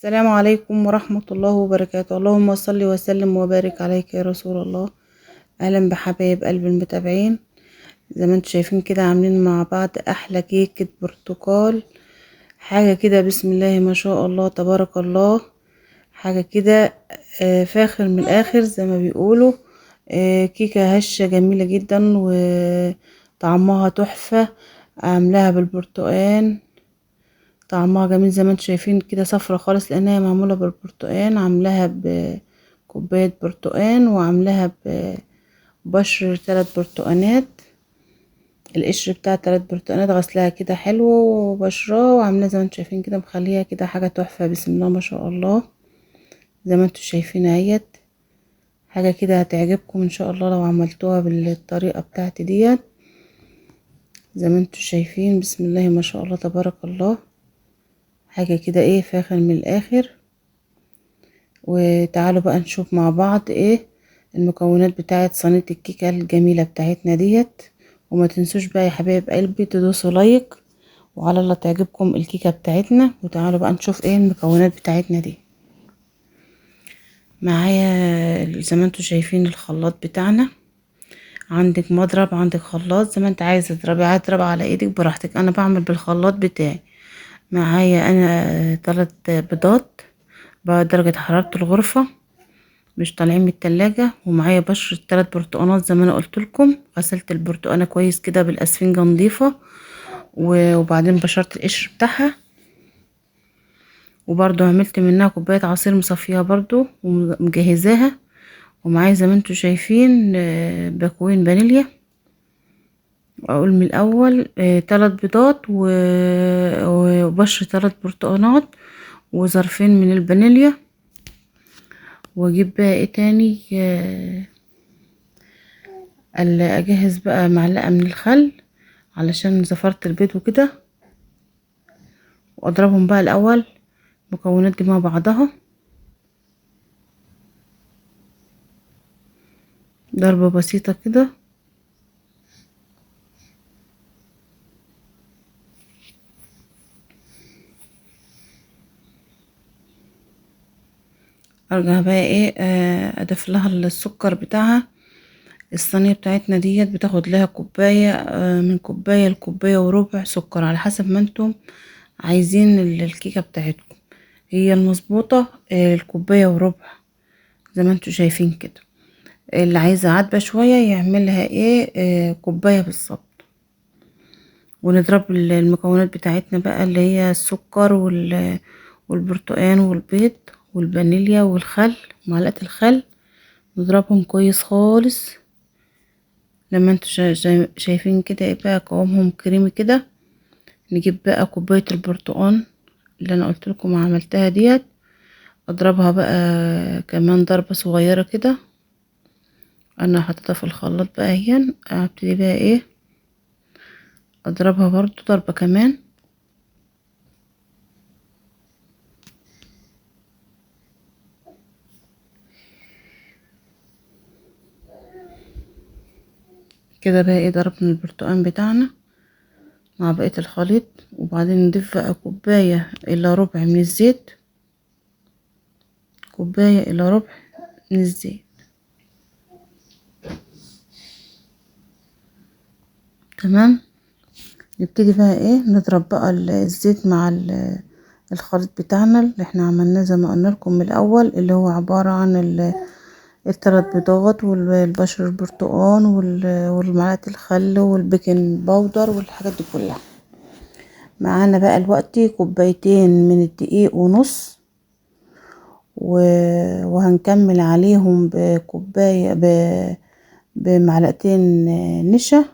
السلام عليكم ورحمة الله وبركاته. اللهم صل وسلم وبارك عليك يا رسول الله. اهلا بحبايب قلب المتابعين. زي ما انتم شايفين كده عاملين مع بعض احلى كيكة برتقال. حاجة كده بسم الله ما شاء الله تبارك الله. حاجة كده فاخر من الاخر زي ما بيقولوا. كيكة هشة جميلة جدا وطعمها تحفة. عاملاها بالبرتقال. طعمها جميل زي ما انتم شايفين كده صفرة خالص لانها معمولة بالبرتقال. عاملاها بكوباية برتقال وعاملاها ببشر 3 برتقانات. القشر بتاع 3 برتقانات غسلها كده حلو وبشراه وعاملاها زي ما انتم شايفين كده مخليها كده حاجة تحفة بسم الله ما شاء الله. زي ما انتم شايفين اهيت. حاجة كده هتعجبكم ان شاء الله لو عملتوها بالطريقة بتاعتي ديت. زي ما انتم شايفين بسم الله ما شاء الله تبارك الله. حاجة كده ايه فاخر من الاخر. وتعالوا بقى نشوف مع بعض ايه المكونات بتاعت صينية الكيكة الجميلة بتاعتنا ديت. وما تنسوش بقى يا حبايب قلبي تدوسوا لايك وعلى الله تعجبكم الكيكة بتاعتنا. وتعالوا بقى نشوف ايه المكونات بتاعتنا دي. معايا زي ما انتوا شايفين الخلاط بتاعنا. عندك مضرب عندك خلاط زي ما انت عايزه تضربي عايزه تضربي على ايدك براحتك. انا بعمل بالخلاط بتاعي. معايا انا 3 بيضات بدرجة حرارة الغرفة مش طالعين من التلاجة. ومعايا بشرة 3 برتقانات زي ما انا قلت لكم. غسلت البرتقانة كويس كده بالاسفنجة نظيفة وبعدين بشرت القشر بتاعها. وبرضو عملت منها كوباية عصير مصفيها برضو ومجهزاها. ومعايا زي ما انتوا شايفين باكوين فانيليا. اقول من الاول 3 بيضات وبشر 3 برتقانات وظرفين من الفانيليا. واجيب بقى ايه تاني اجهز بقى معلقة من الخل علشان زفرت البيض وكده. واضربهم بقى الاول المكونات دي مع بعضها ضربة بسيطة كده. ارجع بقى ايه اضيف لها السكر بتاعها. الصينية بتاعتنا ديت بتاخد لها كوباية من كوباية لكوباية وربع سكر على حسب ما انتم عايزين الكيكة بتاعتكم. هي المظبوطة الكوباية وربع زي ما انتم شايفين كده. اللي عايزة عدبة شوية يعملها ايه كوباية بالظبط. ونضرب المكونات بتاعتنا بقى اللي هي السكر والبرتقان والبيض والفانيليا والخل معلقة الخل. نضربهم كويس خالص. لما انتوا شايفين كده ايه بقى قوامهم كريمي كده. نجيب بقى كوباية البرتقان اللي انا قلت لكم عملتها ديت. اضربها بقى كمان ضربة صغيرة كده. انا حطيتها في الخلاط بقى اهي. ابتدي بقى ايه اضربها برضو ضربة كمان. كده بقى ايه ضربنا البرتقان بتاعنا مع بقية الخليط. وبعدين نضيف بقى كوباية الا ربع من الزيت. كوباية الا ربع من الزيت. تمام. نبتدي بقى ايه نضرب بقى الزيت مع الخليط بتاعنا اللي احنا عملناه زي ما قلنا لكم من الاول اللي هو عبارة عن ال3 بيضات والبشر البرتقان والمعلقة الخل والبيكنج باودر والحاجات دي كلها. معانا بقى دلوقتي كوبايتين من الدقيق ونص. وهنكمل عليهم بكوباية بمعلقتين نشا.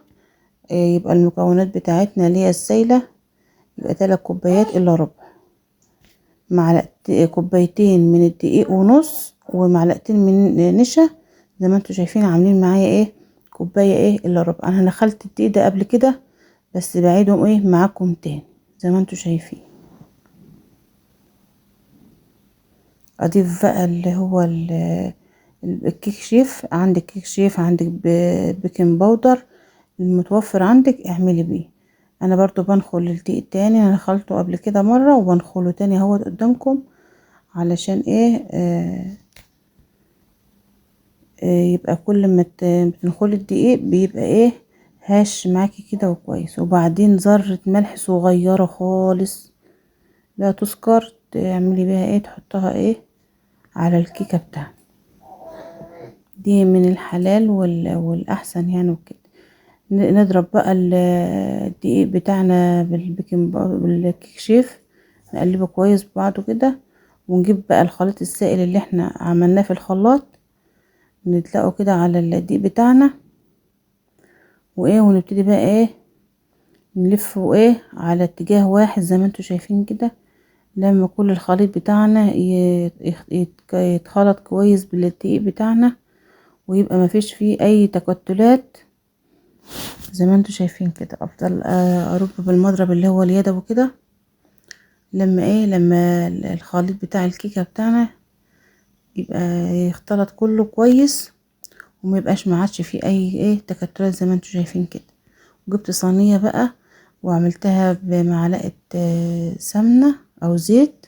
يبقى المكونات بتاعتنا اللي هي السايلة يبقى 3 كوبايات الا ربع. معلقة كوبايتين من الدقيق ونص ومعلقتين من نشا. زي ما انتوا شايفين عاملين معايا ايه كوباية ايه الا ربع. انا نخلت الدقيق ده قبل كده بس بعيدهم ايه معاكم تاني زي ما انتوا شايفين. اضيف بقى اللي هو الكيك شيف. عندك كيك شيف عندك بيكنج باودر المتوفر عندك اعملي بيه. انا برضو بنخل الدقيق تاني. انا خلطه قبل كده مرة وبنخله تاني اهو قدامكم علشان ايه يبقى كل ما بتنخلي الدقيق بيبقى ايه هش معاكي كده وكويس. وبعدين ذرة ملح صغيرة خالص لا تذكر تعملي بيها ايه تحطها ايه على الكيكة بتاعنا دي من الحلال والاحسن يعني وكده. نضرب بقى الدقيق بتاعنا بالبيكنج بالكيك شيف نقلبه كويس ببعضه كده. ونجيب بقى الخليط السائل اللي احنا عملناه في الخلاط نطلقه كده على الدقيق بتاعنا وايه ونبتدي بقى ايه نلفه ايه على اتجاه واحد زي ما انتوا شايفين كده لما كل الخليط بتاعنا يتخلط كويس بالدقيق بتاعنا ويبقى ما فيش فيه اي تكتلات زي ما انتوا شايفين كده. افضل ارب بالمضرب اللي هو اليدوي كده لما الخليط بتاع الكيكه بتاعنا يبقى يختلط كله كويس وما يبقاش ما عادش فيه اي تكتلات زي ما انتوا شايفين كده. وجبت صينيه بقى وعملتها بمعلقه سمنه او زيت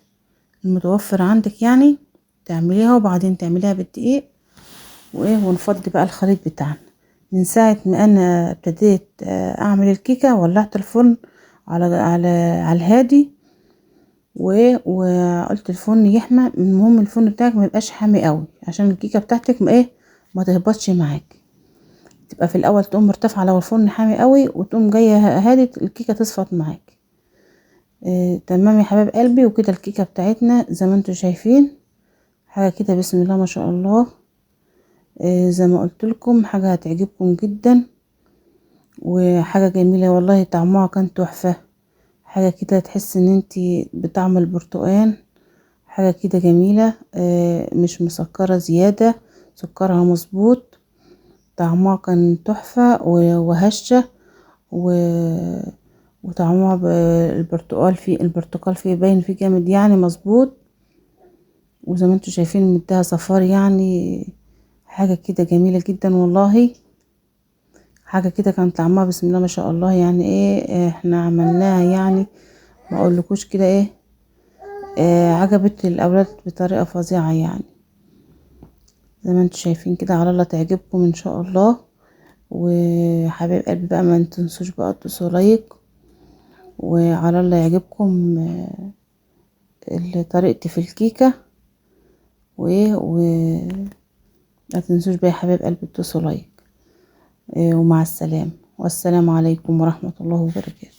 المتوفر عندك يعني تعمليها وبعدين تعمليها بالدقيق ونفضي بقى الخليط بتاعنا. من ساعة ما انا ابتديت اعمل الكيكة ولعت الفرن على الهادي وقلت الفرن يحمى. المهم الفرن بتاعك ما يبقاش حامي قوي عشان الكيكة بتاعتك ما تهبطش معاك. تبقى في الاول تقوم مرتفعة لو الفرن حامي قوي وتقوم جاية هادي الكيكة تصفط معاك. تمام يا حباب قلبي. وكده الكيكة بتاعتنا زي ما انتوا شايفين حاجة كده بسم الله ما شاء الله. زي ما قلت لكم حاجة هتعجبكم جدا وحاجة جميلة والله. طعمها كان تحفة. حاجة كده تحس ان انتي بطعم البرتقال. حاجة كده جميلة مش مسكرة زيادة سكرها مظبوط. طعمها كان تحفة وهشة وطعمها البرتقال فيه باين فيه جامد يعني مظبوط. وزي ما انتوا شايفين مديها صفار يعني حاجة كده جميلة جدا والله. حاجة كده كان طعمها بسم الله ما شاء الله يعني احنا عملناها يعني ما اقولكوش كده عجبت الاولاد بطريقة فظيعة يعني. زي ما انتوا شايفين كده على الله تعجبكم ان شاء الله. وحبايب قلبي بقى ما تنسوش بقى تدوسوا لايك وعلى الله يعجبكم طريقتي في الكيكة ما تنسوش بقى يا حبايب قلبي تدوسوا لايك. ومع السلامة والسلام عليكم ورحمة الله وبركاته.